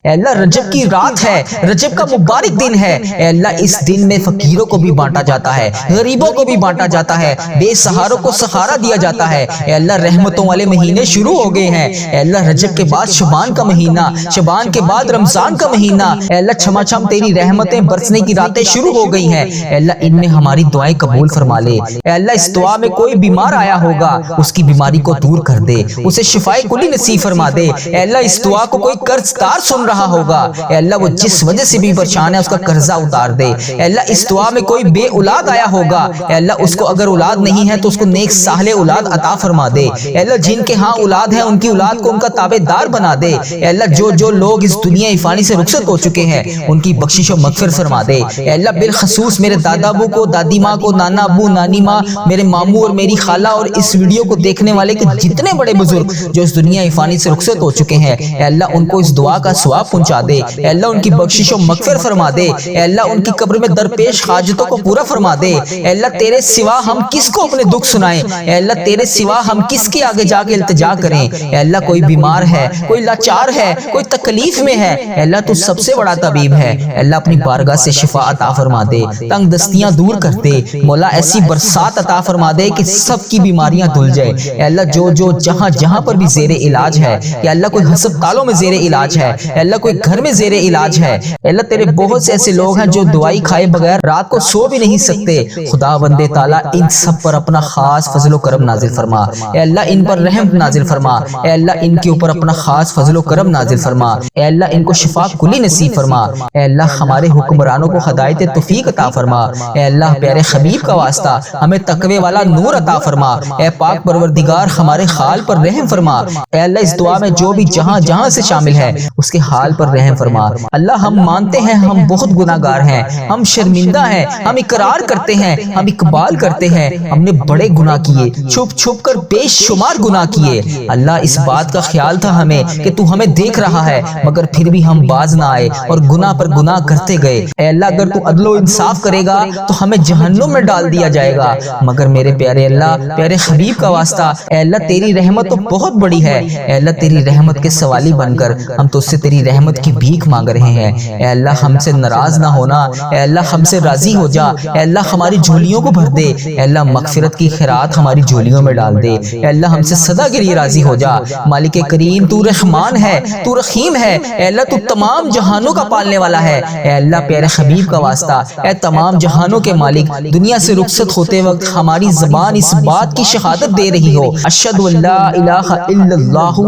اے اللہ رجب کی رات ہے، رجب کا مبارک دن ہے، اے اللہ اس دن میں فقیروں کو بھی بانٹا جاتا ہے، غریبوں کو بھی بانٹا جاتا ہے، بے سہاروں کو سہارا دیا جاتا ہے۔ اے اللہ رحمتوں والے مہینے شروع ہو گئے ہیں، اے اللہ رجب کے بعد شعبان کا مہینہ، شعبان کے بعد رمضان کا مہینہ، اے اللہ چھما چھم تیری رحمتیں برسنے کی راتیں شروع ہو گئی ہیں، اے اللہ ان میں ہماری دعائیں قبول فرما لے۔ اے اللہ اس دعا میں کوئی بیمار آیا ہوگا، اس کی بیماری کو دور کر دے، اسے شفائے کلی نصیب فرما دے۔ اے اللہ اس دعا کو کوئی قرض دار سن رہا ہوگا، اے اللہ وہ جس وجہ سے بھی پریشان ہے اس کا قرضہ اتار دے۔ اے اللہ اس دعا میں کوئی بے اولاد آیا ہوگا، اے اللہ اس کو اگر اولاد نہیں ہے تو اس کو نیک صالح اولاد عطا فرما دے۔ اے اللہ جن کے ہاں اولاد ہے ان کی اولاد کو ان کا تابع دار بنا دے۔ اے اللہ جو لوگ اس دنیا فانی سے رخصت ہو چکے ہیں ان کی بخشش و مغفرت فرما دے۔ اے اللہ بالخصوص میرے دادا ابو کو، دادی ماں کو، نانا ابو، نانی ماں، میرے ماموں اور میری خالہ اور اس ویڈیو کو دیکھنے والے کے جتنے بڑے بزرگ جو اس دنیا فانی سے رخصت ہو چکے ہیں، اے اللہ ان کو اس دعا کا ثواب پہنچا دے۔ اے اللہ ان کی بخشش و مغفرت فرما دے۔ اے اللہ ان کی قبر میں درپیش حاجتوں کو پورا فرما دے۔ اے اللہ تیرے سوا ہم کس کو اپنے دکھ سنائیں، اے اللہ تیرے سوا ہم کس کے آگے جا کے التجا کریں۔ اے اللہ کوئی بیمار ہے، کوئی لاچار ہے، کوئی تکلیف میں ہے، اے اللہ تو سب سے بڑا طبیب ہے، اے اللہ اپنی بارگاہ سے شفا عطا فرما دے، تنگ دستیاں دور کر دے، مولا ایسی برسات عطا فرما دے کہ سب کی بیماریاں دھل جائے۔ اے اللہ جو جہاں پر بھی زیر علاج ہے، یا اللہ کوئی ہسپتالوں میں زیر علاج ہے، اے اللہ کوئی گھر میں زیر علاج ہے، اے اللہ تیرے بہت سے ایسے لوگ ہیں جو دوائی کھائے بغیر رات کو سو بھی نہیں سکتے، خدا بندے تعالیٰ ان سب پر اپنا خاص فضل و کرم نازل فرما۔ اے اللہ ان پر رحم نازل فرما، اے اللہ ان کے اوپر اپنا خاص فضل و کرم نازل فرما، اے اللہ ان کو شفا کلی نصیب فرما، اے اللہ ہمارے حکمرانوں کو ہدایت توفیق عطا فرما، اے اللہ پیارے حبیب کا واسطہ ہمیں تقوی والا نور عطا فرما، اے پاک پروردگار ہمارے حال پر رحم فرما۔ اے اللہ اس دعا میں جو بھی جہاں سے شامل ہے اس کے حال پر رحم فرما۔ اللہ ہم مانتے ہیں ہم بہت گناہگار ہیں، ہم شرمندہ ہیں، ہم اقرار کرتے ہیں، ہم اقبال کرتے ہیں ہم نے بڑے گناہ کیے، چھپ کر بے شمار گناہ کیے۔ اللہ اس بات کا خیال تھا ہمیں کہ تو ہمیں دیکھ رہا ہے، مگر پھر بھی ہم باز نہ آئے اور گناہ پر گناہ کرتے گئے۔ اے اللہ اگر تو عدل و انصاف کرے گا تو ہمیں جہنم میں ڈال دیا جائے گا، مگر میرے پیارے اللہ پیارے حبیب کا واسطہ اے اللہ تیری رحمت تو بہت بڑی ہے، اے اللہ تیری رحمت کے سوالی بن کر ہم تو اس سے تیری رحمت کی بھیک مانگ رہے ہیں۔ اے اللہ ہم سے ناراض نہ ہونا، اے اللہ ہم سے راضی ہو جا، اے اللہ ہماری جھولیوں کو بھر دے، اے اللہ مغفرت کی خیرات ہماری جھولیوں میں ڈال دے، اے اللہ ہم سے سدا کے لیے راضی ہو جا۔ مالک کریم تو رحمان ہے، تو رحیم ہے، اے اللہ تو تمام جہانوں کا پالنے والا ہے، اے اللہ پیارے حبیب کا واسطہ اے تمام جہانوں کے مالک دنیا سے رخصت ہوتے وقت ہماری زبان اس بات کی شہادت دے رہی ہو اشہد ان لا الہ الا اللہ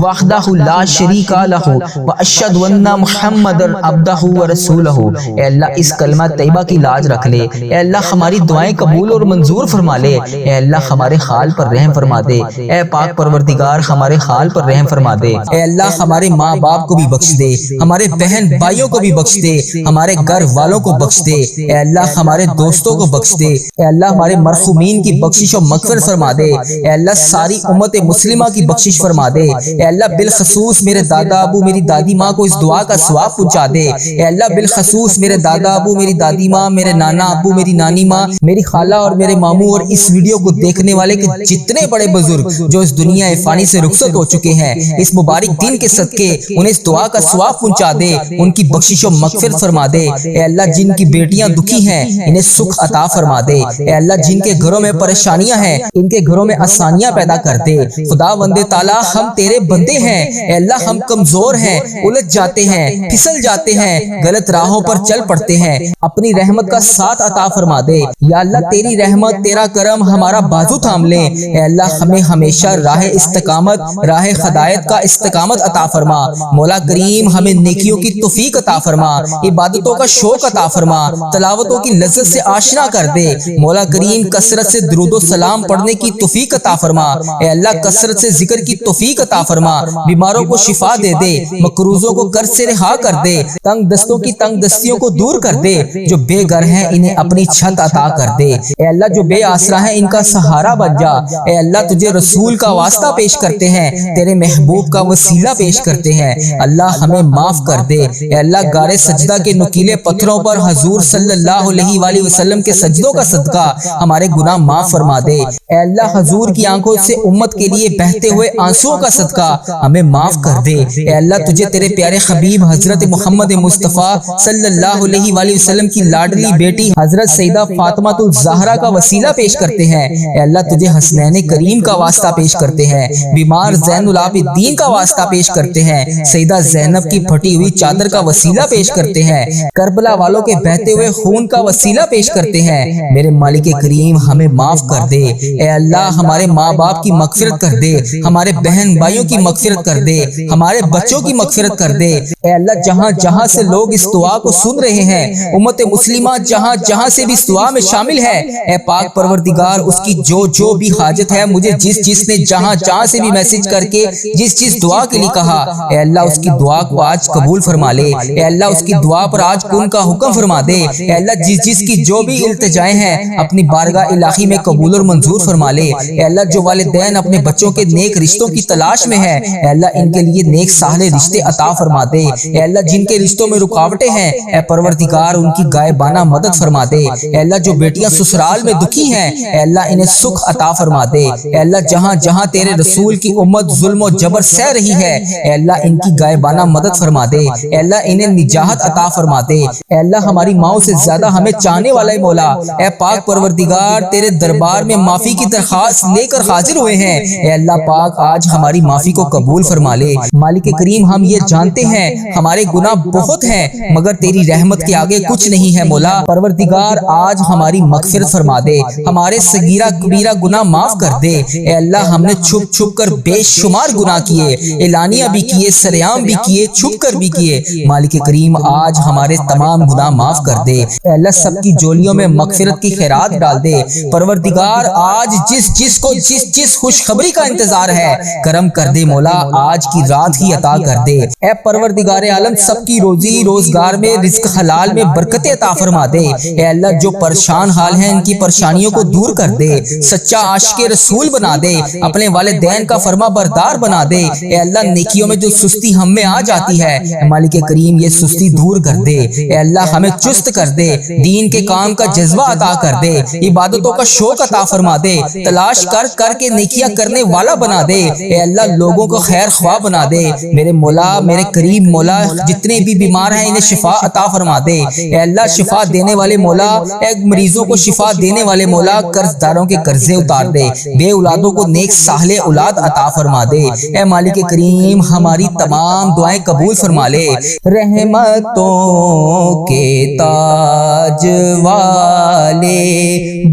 وحدہ لا شریک لہ واشہد ان محمدًا عبدہ ورسولہ۔ اے اللہ اس کلمہ طیبہ کی لاج رکھ لے، اے اللہ ہماری دعائیں قبول اور منظور فرما لے، اے اللہ ہمارے حال پر رحم فرما دے، اے پاک پروردگار ہمارے حال پر رحم فرما دے، اے اللہ ہمارے ماں باپ کو بھی بخش دے، ہمارے بہن بھائیوں کو بھی بخش دے، ہمارے گھر والوں کو بخش دے، اے اللہ ہمارے دوستوں کو بخش دے، اے اللہ ہمارے مرحومین کی بخشش و مغفرت فرما دے، اے اللہ ساری امت مسلمہ کی بخشش فرما دے، اے اللہ بالخصوص میرے دادا ابو میری دادی ماں کو اس دعا کا ثواب پہنچا دے، اے اللہ بالخصوص میرے دادا ابو میری دادی ماں، میرے نانا ابو میری نانی ماں، میری خالہ اور میرے ماموں اور اس ویڈیو کو دیکھنے والے کے جتنے بڑے بزرگ جو اس دنیا فانی سے رخصت ہو چکے ہیں، اس مبارک دن کے صدقے انہیں اس دعا کا ثواب پہنچا دے، ان کی بخشش و مغفرت فرما دے، اے اللہ جن کی بیٹیاں دکھی ہیں انہیں سکھ عطا فرما دے، اے اللہ جن کے گھروں میں پریشانیاں ہیں ان کے گھروں میں آسانیاں پیدا کر دے۔ خدا بندے تعالیٰ ہم تیرے بندے ہیں، اے اللہ ہم کمزور ہیں، الجھ جاتے ہیں، پھسل جاتے ہیں، غلط راہوں پر چل پڑتے ہیں، اپنی رحمت کا ساتھ عطا فرما دے۔ یا اللہ تیری رحمت تیرا کرم ہمارا بازو تھام لے، اے اللہ ہمیں ہمیشہ راہ استقامت راہ ہدایت کا استقامت عطا فرما، مولا کریم ہمیں نیکیوں کی توفیق عطا فرما، عبادتوں کا شوق عطا فرما، تلاوتوں کی لذت سے آشنا کر دے، مولا کریم کثرت سے درود و سلام پڑھنے کی توفیق عطا فرما، اے اللہ کثرت سے ذکر کی توفیق عطا فرما، بیماروں کو شفا دے دے، مقروضوں کو قرض سے رہا کر دے، تنگ دستوں کی تنگ دستیوں کو دور کر دے، جو بے گھر ہیں انہیں اپنی چھت عطا کر دے، اے اللہ جو بے آسرا ہیں ان کا سہارا بن جا، اے اللہ تجھے رسول کا واسطہ پیش کرتے ہیں، تیرے محبوب کا وسیلہ پیش کرتے ہیں، اللہ ہمیں معاف کر دے، اے اللہ غار سجدہ کے نکیلے پتھروں پر حضور صلی اللہ علیہ وآلہ وسلم کے سجدوں کا صدقہ ہمارے گناہ معاف فرما دے، اے اللہ حضور کی آنکھوں سے امت کے لیے بہتے ہوئے آنسوؤں کا صدقہ ہمیں معاف کر دے، اے اللہ تجھے تیرے تیرے پیارے حبیب حضرت محمد مصطفیٰ صلی اللہ علیہ وآلہ وسلم کی لاڈلی بیٹی حضرت سیدہ فاطمہ الزہرا کا وسیلہ پیش کرتے ہیں۔ اے اللہ تجھے حسنین کریم کا واسطہ پیش کرتے ہیں، بیمار زین العابدین کا واسطہ پیش کرتے ہیں، سیدہ زینب کی پھٹی ہوئی چادر کا وسیلہ پیش کرتے ہیں، کربلا والوں کے بہتے ہوئے خون کا وسیلہ پیش کرتے ہیں۔ میرے مالک کریم ہمیں معاف کر دے، اے اللہ ہمارے ماں باپ کی مغفرت کر دے، ہمارے بہن بھائیوں کی مغفرت کر دے، ہمارے بچوں کی مغفرت کر دے۔ اے اللہ جہاں جہاں سے لوگ اس دعا کو سن رہے ہیں، امت مسلمہ جہاں جہاں سے بھی اس دعا میں شامل ہے، اے پاک پروردگار اس کی جو بھی حاجت ہے، مجھے جس نے جہاں جہاں سے بھی میسج کر کے جس دعا کے لیے کہا، اے اللہ اس کی دعا کو آج قبول فرما لے، اے اللہ اس کی دعا پر آج کن کا حکم فرما دے، اے اللہ جس کی جو بھی التجائیں ہیں اپنی بارگاہ الہی میں قبول اور منظور فرما لے۔ اے اللہ جو والدین اپنے بچوں کے نیک رشتوں کی تلاش میں ہیں، اے اللہ ان کے لیے نیک صالح رشتے عطا فرما دے۔ اے اللہ جن کے رشتوں میں رکاوٹیں ہیں، اے پروردگار ان کی غائبانہ مدد فرما دے۔ اے اللہ جو بیٹیاں سسرال میں دکھی ہیں، اے اللہ انہیں سکھ عطا فرما دے۔ اے اللہ جہاں جہاں تیرے رسول کی امت ظلم و جبر سہ رہی ہے، اے اللہ ان کی غائبانہ مدد فرما دے، اے اللہ انہیں نجات عطا فرما دے۔ اے اللہ ہماری ماؤں سے زیادہ ہمیں چاہنے والا ہے مولا، اے پاک پروردگار تیرے دربار میں معافی کی درخواست لے کر حاضر ہوئے ہیں، اے اللہ پاک آج ہماری معافی کو قبول فرما لے۔ مالک کریم ہم یہ جانتے ہیں ہمارے گناہ بہت ہیں مگر تیری رحمت کے آگے کچھ نہیں ہے مولا۔ پروردگار آج ہماری مغفرت فرما دے، ہمارے صغیرہ کبیرہ گناہ معاف کر دے۔ اے اللہ ہم نے چھپ کر بے شمار گناہ کیے، اعلانیہ بھی کیے، سریعام بھی کیے، چھپ کر بھی کیے۔ مالک کریم آج ہمارے تمام گناہ معاف کر دے۔ اے اللہ سب کی جولیوں میں مغفرت کی خیرات ڈال دے۔ پروردگار آج جس کو جس خوشخبری کا انتظار ہے کرم کر دے مولا، آج کی رات ہی عطا کر دے۔ اے پروردگار عالم سب کی روزی روزگار میں رزق حلال میں برکت عطا فرما دے۔ اے اللہ جو پریشان حال ہیں ان کی پریشانیوں کو دور کر دے، سچا عاشق رسول بنا دے، اپنے والدین کا فرما بردار بنا دے۔ اے اللہ نیکیوں میں جو سستی ہم میں آ جاتی ہے مالک کریم یہ سستی دور کر دے۔ اے اللہ ہمیں چست کر دے، دین کے کام کا جذبہ عطا کر دے، عبادتوں کا شوق عطا فرما دے، تلاش کر کے نیکیاں کرنے والا بنا دے۔ اے اللہ لوگوں کو خیر خواہ بنا دے۔ میرے مولا میرے کریم مولا جتنے بھی بیمار ہیں انہیں شفا عطا فرما دے۔ اے اللہ شفا دینے والے مولا، اے مریضوں کو شفا دینے والے مولا، قرض داروں کے قرضے اتار دے، بے اولادوں کو نیک صالح اولاد عطا فرما دے۔ اے مالک کریم ہماری تمام دعائیں قبول فرما لے۔ رحمتوں کے تاج والے،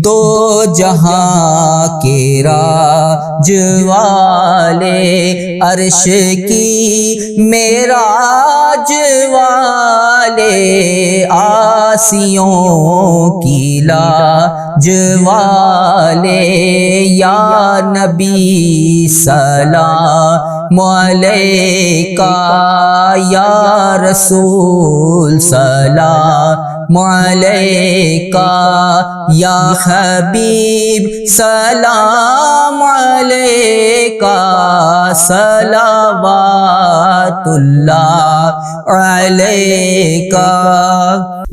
دو جہاں کے راج والے، عرش کی معراج والے، آسیوں کی لاج والے، یا نبی سلام علیکہ، یا رسول سلام علیکہ، یا حبیب سلام علیکہ، صلوات اللہ علیکہ۔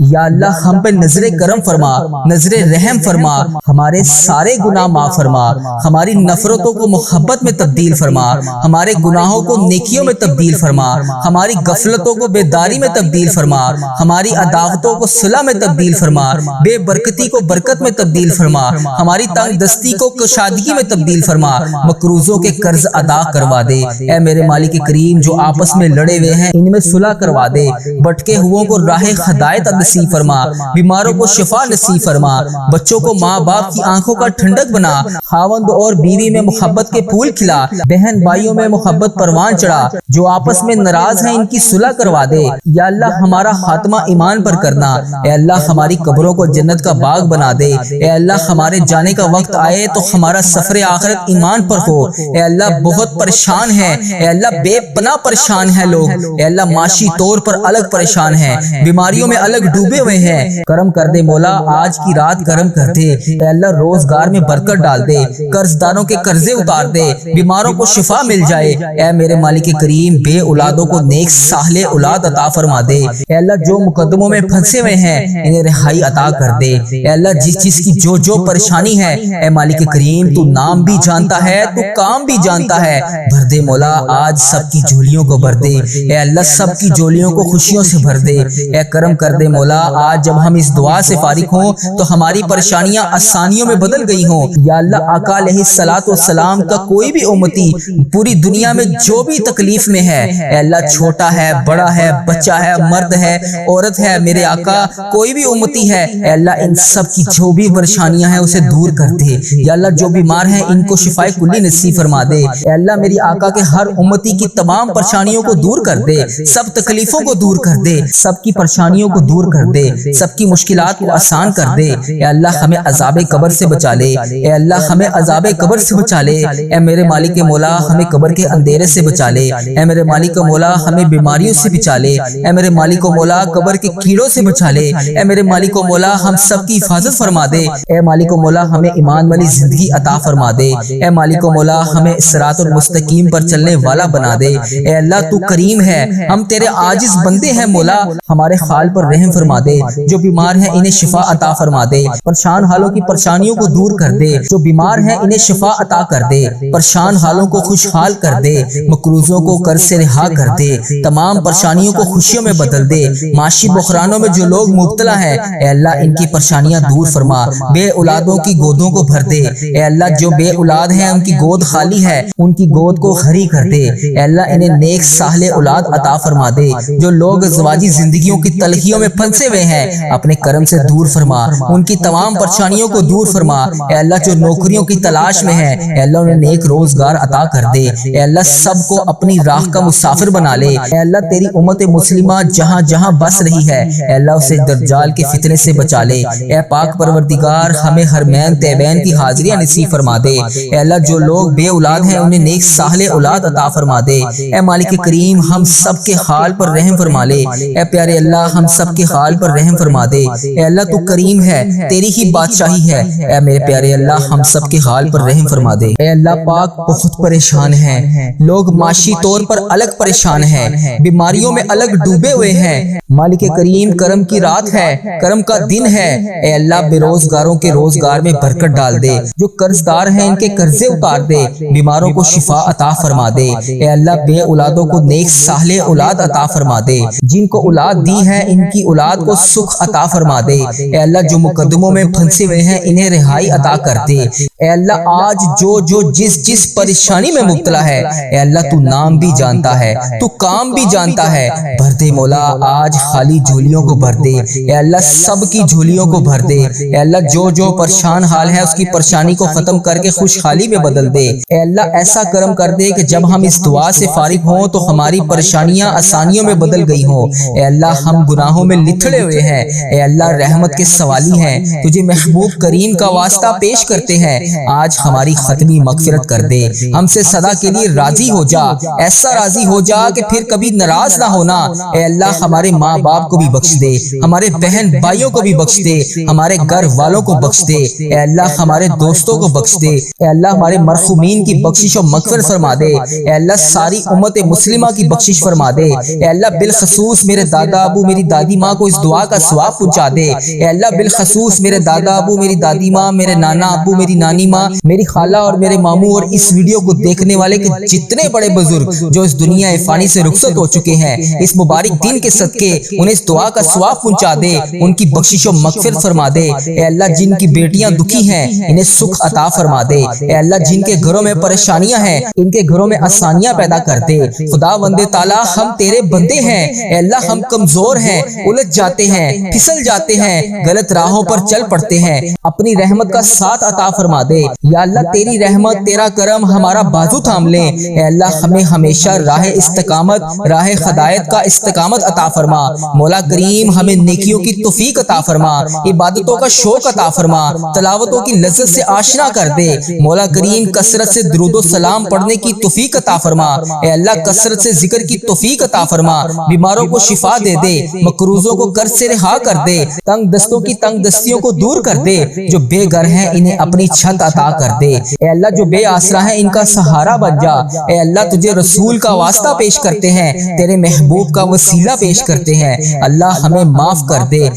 یا اللہ ہم پہ نظر کرم فرما، نظر رحم فرما، ہمارے سارے گناہ معاف فرما، ہماری نفرتوں کو محبت میں تبدیل فرما، ہمارے گناہوں کو نیکیوں میں تبدیل فرما، ہماری غفلتوں کو بیداری میں تبدیل فرما، ہماری عداوتوں کو صلح میں تبدیل فرما، بے برکتی کو برکت میں تبدیل فرما، ہماری تنگ دستی کو کشادگی میں تبدیل فرما، مقروضوں کے قرض ادا کروا دے۔ اے میرے مالک کریم جو آپس میں لڑے ہوئے ہیں ان میں صلح کروا دے، بھٹکے ہوئوں کو راہ ہدایت نصیب فرما، بیماروں کو شفا نصیب فرما، بچوں کو ماں باپ کی آنکھوں کا ٹھنڈک بنا، خاوند اور بیوی میں محبت کے پھول کھلا، بہن بھائیوں میں محبت پروان چڑھا، جو آپس میں ناراض ہیں ان کی صلح کروا دے۔ یا اللہ ہمارا خاتمہ ایمان پر کرنا، اے اللہ ہماری قبروں کو جنت کا باغ بنا دے، اے اللہ ہمارے جانے کا وقت آئے تو ہمارا سفر آخرت ایمان پر ہو۔ اے اللہ بہت پریشان ہے، اے اللہ بے پناہ پریشان ہے لوگ، اے اللہ معاشی طور پر الگ پریشان ہیں، بیماریوں میں الگ ڈوبے ہوئے ہیں، کرم کر دے مولا، آج کی رات کرم کر دے۔ اے اللہ روزگار میں برکت ڈال دے، قرض داروں کے قرضے اتار دے، بیماروں کو شفا مل جائے۔ اے میرے مالک کریم بے اولادوں کو نیک صالح اولاد عطا فرما دے۔ اے اللہ جو مقدموں میں پھنسے ہوئے ہیں ہیں انہیں رہائی عطا کر دے۔ اے اللہ جس چیز کی جو جو پریشانی ہے اے مالک کریم تو نام بھی جانتا ہے تو کام بھی جانتا ہے، بھر دے مولا آج سب کی جھولیوں کو بھر دے۔ اے اللہ سب کی جھولیوں کو خوشیوں سے بھر دے۔ اے کرم کر دے مولا آج جب ہم اس دعا سے فارغ ہوں تو ہماری پریشانیاں آسانیوں میں بدل گئی ہوں۔ یا اللہ آقا علیہ الصلوۃ والسلام کا کوئی بھی امتی پوری دنیا میں جو بھی تکلیف میں ہے، اے اللہ چھوٹا ہے بڑا ہے بچہ ہے مرد ہے عورت ہے، میرے آقا کوئی بھی امتی ہے، اے اللہ ان سب کی جو بھی پریشانیاں ہیں اسے دور کر دے۔ یا اللہ جو بیمار ہیں ان کو شفائے کلی نصیب فرما دے۔ اے اللہ میری آقا کے ہر امتی کی تمام پریشانیوں کو دور کر دے، سب تکلیفوں کو دور کر دے، سب کی پریشانیوں کو دور کر دے، سب کی مشکلات کو آسان کر دے۔ اے اللہ ہمیں عذاب قبر سے بچا لے، اے اللہ ہمیں عذاب قبر سے بچا لے۔ اے میرے مالک مولا ہمیں قبر کے اندھیرے سے بچا لے، اے میرے مالک مولا ہمیں بیماریوں سے بچا لے، اے میرے مالک مولا قبر کے کیڑوں سے بچا لے، اے میرے مالک مولا ہم سب کی حفاظت فرما دے۔ اے مالک مولا ہمیں ایمان والی زندگی عطا فرما دے، اے مالک مولا ہمیں صراط المستقیم پر چلنے والا بنا دے۔ اے اللہ تو کریم ہے، ہم تیرے عاجز بندے ہیں مولا، ہمارے حال پر رحم فرما دے۔ جو بیمار ہیں انہیں شفا عطا فرما دے، پریشان حالوں کی پریشانیوں کو دور کر دے۔ جو بیمار ہیں انہیں شفا عطا کر دے، پریشان حالوں کو خوشحال کر دے، مقروضوں کو قرض سے رہا کر دے، تمام پریشانیوں کو خوشیوں میں بدل دے۔ معاشی بحرانوں میں جو لوگ مبتلا ہیں اے اللہ ان کی پریشانیاں دور فرما، بے اولادوں کی گودوں کو بھر دے۔ اے اللہ جو بے اولاد ہیں ان کی گود خالی ہے ان کی گود کو ہری کر دے۔ اے اللہ انہیں نیک صالح اولاد عطا فرما دے۔ جو لوگ ازواجی زندگیوں کی تلخیوں میں پھنسے ہوئے ہیں اپنے کرم سے دور فرما، ان کی تمام پریشانیوں کو دور فرما۔ اے اللہ جو نوکریوں کی تلاش میں ہیں اے اللہ انہیں نیک روزگار عطا کر دے۔ اے اللہ سب کو اپنی راہ کا مسافر بنا لے۔ اے اللہ تیری امت مسلمہ جہاں جہاں بس رہی ہے اے اللہ اسے دجال کے فتنے سے بچا لے۔ اے پاک پروردگار ہمیں حرمین طیبین کی حاضریاں نصیب فرما دے۔ اے اللہ جو لوگ بے اولاد ہیں انہیں نیک صالح اولاد عطا فرما دے۔ اے مالک کریم ہم سب کے حال پر رحم فرما لے۔ اے پیارے اللہ ہم سب کے حال پر رحم فرما دے۔ اے اللہ تو کریم ہے، تیری ہی بادشاہی ہے، اے میرے پیارے اللہ ہم سب کے حال پر رحم فرما دے۔ اے اللہ پاک بہت پریشان ہیں لوگ، معاشی طور پر الگ پریشان ہیں، بیماریوں میں الگ ڈوبے ہوئے ہیں۔ مالک کریم کرم کی رات ہے، کرم کا دن ہے، اے اللہ بے روزگاروں کے روزگار میں برکت ڈال دے، جو قرض دار ہیں ان کے قرضے اتار دے، بیماروں کو شفا عطا فرما دے۔ اے اللہ بے اولادوں کو نیک صالح اولاد عطا فرما دے، جن کو اولاد دی ہے ان کی اولاد کو سکھ عطا فرما دے۔ اے اللہ جو مقدموں میں پھنسے ہوئے ہیں انہیں رہائی عطا کر دے۔ اے اللہ آج جو جس پریشانی میں مبتلا ہے اے اللہ تو نام بھی جانتا ہے تو کام بھی جانتا ہے، بھر دے مولا آج خالی جھولیوں کو بھر دے۔ اے اللہ سب کی جھولیوں کو بھر دے۔ اے اللہ جو پریشان حال ہے اس کی پریشانی کو ختم کر کے خوشحالی میں بدل دے۔ اے اللہ ایسا کرم کر دے کہ جب ہم اس دعا سے فارغ ہوں تو ہماری پریشانیاں آسانیوں میں بدل گئی ہوں۔ اے اللہ ہم گناہوں میں لتھڑے ہوئے ہیں، اے اللہ رحمت کے سوالی ہیں، تجھے محبوب کریم کا واسطہ پیش کرتے ہیں، آج ہماری ختمی مغفرت کر دے، ہم سے سدا کے لیے راضی ہو جا، ایسا راضی ہو جا کہ پھر کبھی ناراض نہ ہونا۔ اے اللہ ہمارے ماں باپ کو بھی بخش دے، ہمارے بہن بھائیوں کو بھی بخش دے، ہمارے گھر والوں کو بخش دے، اے اللہ ہمارے دوستوں کو بخش دے، اے اللہ ہمارے مرحومین کی بخشش و مغفرت فرما دے، اے اللہ ساری امت مسلمہ کی بخشش فرما دے، اے اللہ بالخصوص میرے دادا ابو میری دادی ماں کو اس دعا کا ثواب پہنچا دے، اے اللہ بالخصوص میرے دادا ابو میری دادی ماں، میرے نانا ابو میری نانی ماں، میری خالہ اور میرے ماموں اور اس ویڈیو کو دیکھنے والے کے جتنے بڑے بزرگ جو اس دنیا فانی سے رخصت ہو چکے ہیں اس مبارک دن کے صدقے انہیں اس دعا کا ثواب پہنچا دے، ان کی بخشش و مغفرت فرما دے۔ اے اللہ جن کی بیٹیاں دکھی ہیں انہیں سکھ عطا فرما دے، اے اللہ جن کے گھروں میں پریشانیاں ہیں ان کے گھروں میں آسانیاں پیدا کر دے۔ خدا بندے تعالیٰ ہم تیرے بندے ہیں، اے اللہ ہم کمزور ہیں، الجھ جاتے ہیں، پھسل جاتے ہیں، غلط راہوں پر چل پڑتے ہیں، اپنی رحمت کا ساتھ عطا فرما دے۔ یا اللہ تیری رحمت تیرا کرم ہمارا بازو تھام لے، اے اللہ ہمیں ہمیشہ راہ استقامت راہ ہدایت کا استقامت عطا فرما۔ مولا کریم ہمیں نیکیوں کی توفیق عطا فرما، عبادتوں کا شوق عطا فرما، تلاوتوں کی لذت سے آشنا کر دے۔ مولا کریم کثرت سے درود و سلام پڑھنے کی توفیق عطا فرما، اے اللہ کثرت سے ذکر کی توفیق عطا فرما، بیماروں کو شفا دے دے، مقروضوں کو قرض سے رہا کر دے، تنگ دستوں کی تنگ دستیوں کو دور کر دے، جو بے گھر ہیں انہیں اپنی چھت عطا کر دے، اے اللہ جو بے آسرا ہیں ان کا سہارا بن جا۔ اے اللہ تجھے رسول کا واسطہ پیش کرتے ہیں، تیرے محبوب کا وسیلہ پیش کرتے ہیں، اللہ ہمیں معاف کر دے۔